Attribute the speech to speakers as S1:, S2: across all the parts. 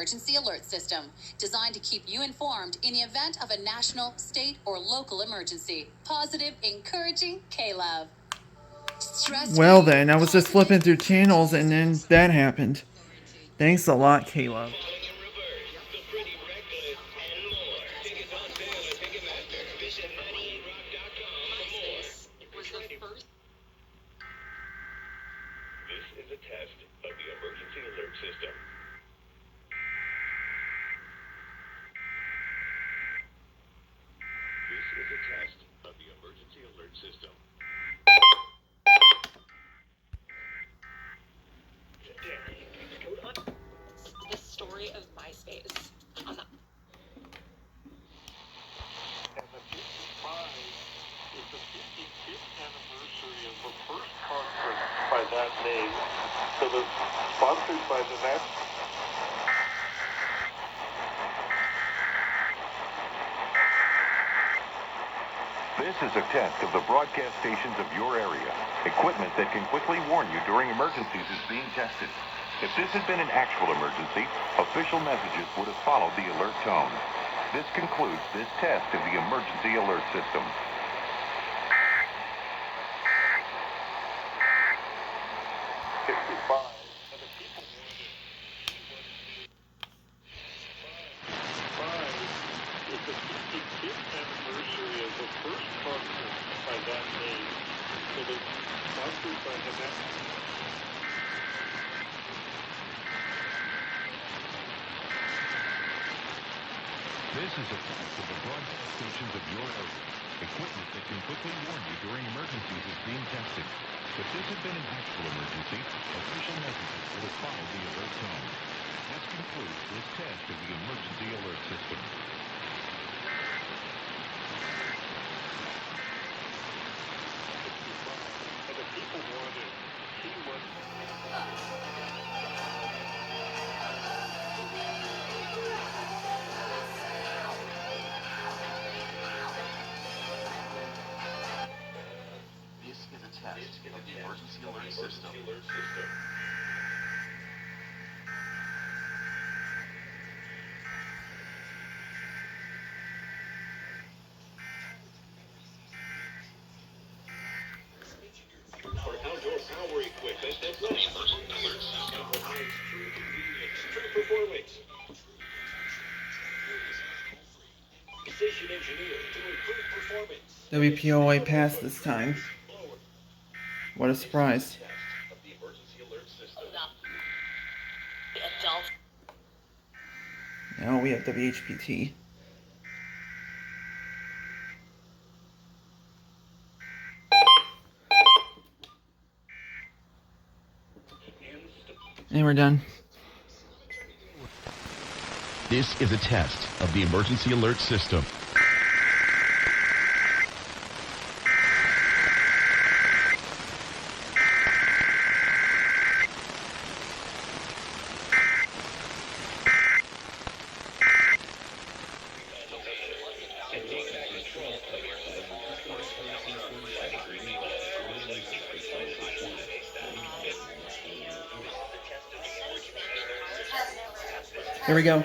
S1: emergency alert system, designed to keep you informed in the event of a national, state, or local emergency. Positive, encouraging K-Love.
S2: Well then, I was just flipping through channels and then that happened. Thanks a lot, K-Love.
S3: This is a test of the emergency alert system. This is a test of the emergency alert system.
S4: The story of MySpace. On the
S5: And the 55 is the 55th anniversary of the first conference by that name. So it's sponsored by the Nats.
S3: This is a test of the broadcast stations of your area. Equipment that can quickly warn you during emergencies is being tested. If this had been an actual emergency, official messages would have followed the alert tone. This concludes this test of the emergency alert system.
S5: Is the 55th anniversary of the first conference by that name. So it's sponsored by the Nats.
S3: This is a test of the broadcast stations of your area. Equipment that can quickly warn you during emergencies is being tested. If this had been an actual emergency, official messages would have followed the alert tone. This concludes this test of the emergency alert system.
S5: And the people wanted T1.
S6: This is a test of the emergency alert system.
S3: For outdoor power equipment that runs emergency alert system provides true convenience, true performance. Precision engineered to improve performance.
S2: WPOA passed this time. What a surprise.
S3: Of the emergency alert system.
S4: adult.
S2: Now we have WHPT. And we're done.
S7: This is a test of the emergency alert system.
S2: Here we go.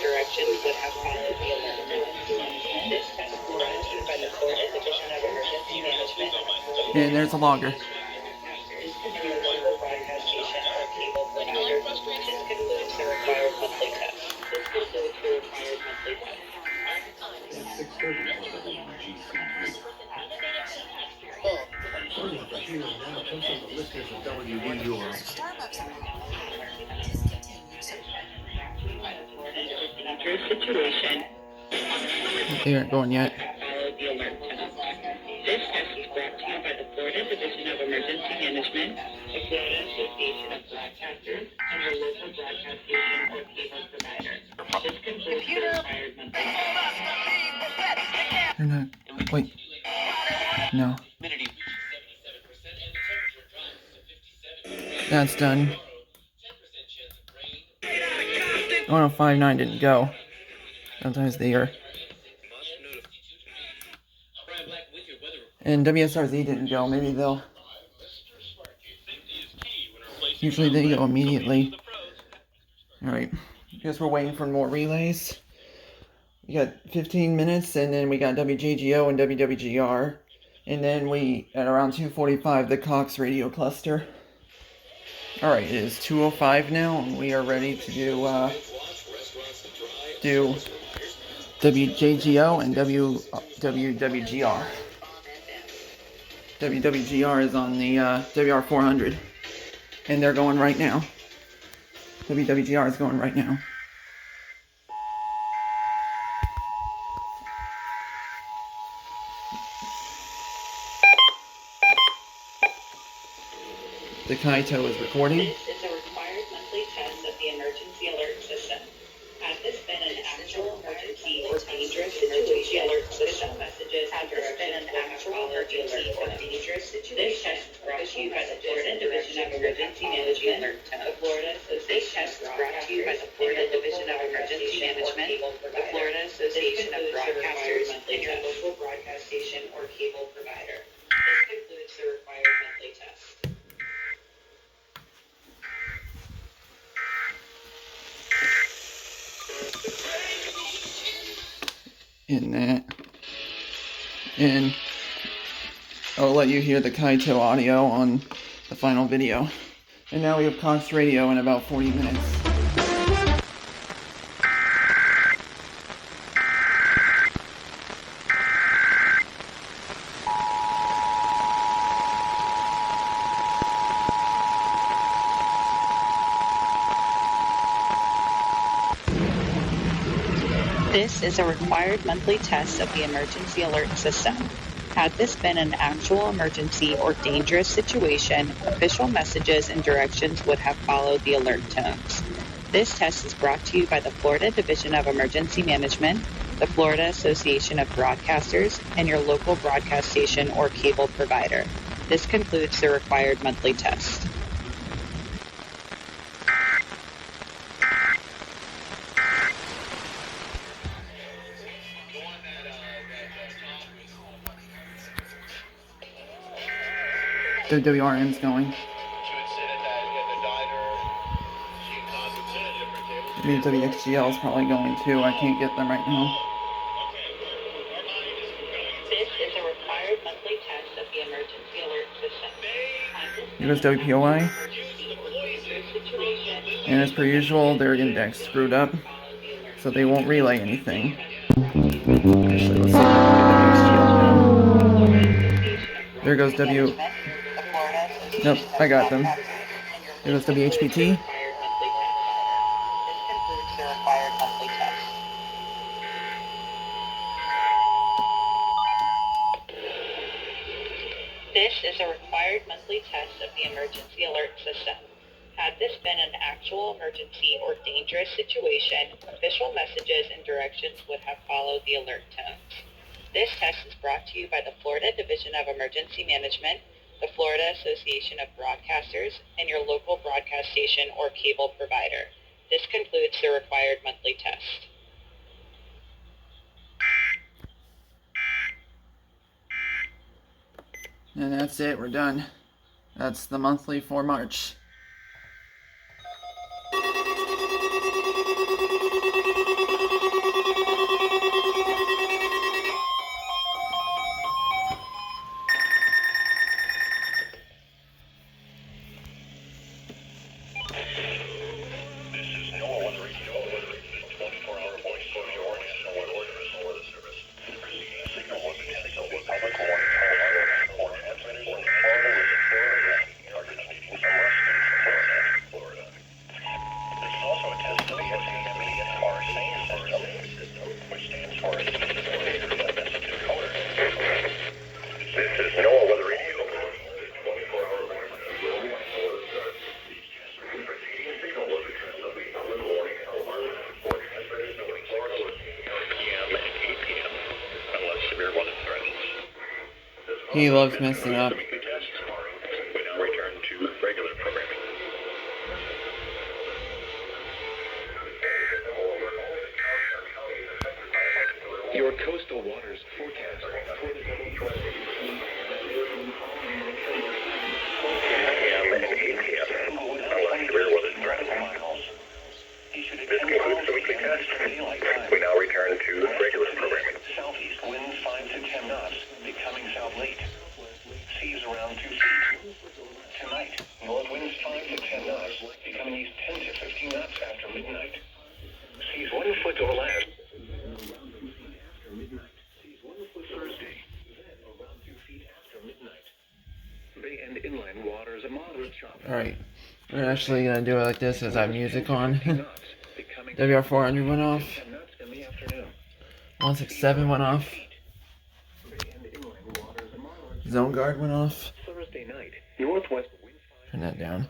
S8: Directions would have followed the alert. This test is brought to you by the Florida Division of Emergency Management.
S2: And there's a logger.
S8: This could be a local broadcast station or cable provider. This concludes the required monthly test. This concludes the required monthly test. Situation.
S2: They aren't going yet.
S8: Follow the alert test. This test is brought to you by the Florida Division of Emergency Management, the Florida Association of Broadcasters, and your local broadcast station or cable provider. This concludes the required monthly test.
S2: No. That's done. 1059 didn't go. Sometimes they are. And WSRZ didn't go. Maybe they'll. Usually they go immediately. Alright. Guess we're waiting for more relays. We got 15 minutes, and then we got WJGO and WWGR. And then we, at around 2:45, the Cox radio cluster. Alright, it is 2:05 now, and we are ready to do WJGO and WWGR. WWGR is on the WR 400, and they're going right now. WWGR is going right now. The KAITO is recording.
S8: This is a required monthly test of the emergency alert system. Has this been an actual emergency or dangerous situation? Official messages have been an actual emergency or dangerous situation. This test is brought to you by the Florida Division of Emergency Management, the Florida Association of Broadcasters, the Florida Association of Broadcasters, and your local broadcast station or cable provider. This concludes the required monthly test.
S2: In that. And I'll let you hear the KAITO audio on the final video. And now we have Cox Radio in about 40 minutes.
S8: This is a required monthly test of the emergency alert system. Had this been an actual emergency or dangerous situation, official messages and directions would have followed the alert tones. This test is brought to you by the Florida Division of Emergency Management, the Florida Association of Broadcasters, and your local broadcast station or cable provider. This concludes the required monthly test.
S2: The WRN's going. I mean, WXGL is probably going too. I can't get them right now.
S8: This is a required monthly test of the emergency alert system.
S2: Here goes WPOI. And as per usual, their index screwed up, so they won't relay anything. Actually, let's see if I can get WXGL now. There goes W. Nope, I got them. There goes WHPT.
S8: This is a required monthly test of the emergency alert system. Had this been an actual emergency or dangerous situation, official messages and directions would have followed the alert tones. This test is brought to you by the Florida Division of Emergency Management, the Florida Association of Broadcasters, and your local broadcast station or cable provider. This concludes the required monthly test.
S2: And that's it, we're done. That's the monthly for March. He loves messing up.
S3: We now return to regular programming. Your coastal waters forecast for the This concludes the weekly test. We now return to regular programming. Southeast winds 5 to 10 knots, becoming south late. Seas around 2 feet. Tonight, north winds 5 to 10 knots, becoming east 10 to 15 knots after midnight. Seas 1 foot over land. Thursday, around 2 feet after midnight. Bay and inland waters a moderate chop.
S2: Alright, we're actually gonna do it like this as I have music on. WR400 went off. 167 went off. Zone guard went off. Turn that down.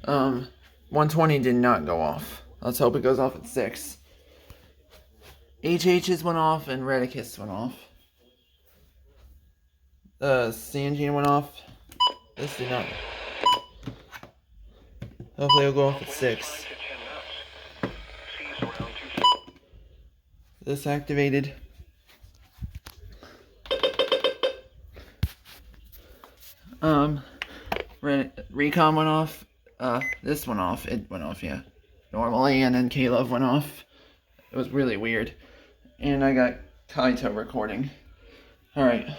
S2: 120 did not go off. Let's hope it goes off at 6. HHs went off and Redicus went off. Sangine went off. This did not. Hopefully it'll go off at 6. This activated. Recon went off. This went off. It went off, yeah. Normally, and then K-Love went off. It was really weird. And I got KAITO recording. Alright.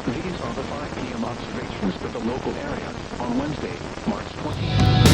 S7: These are the 5 p.m. observations for the local area on Wednesday, March 20th.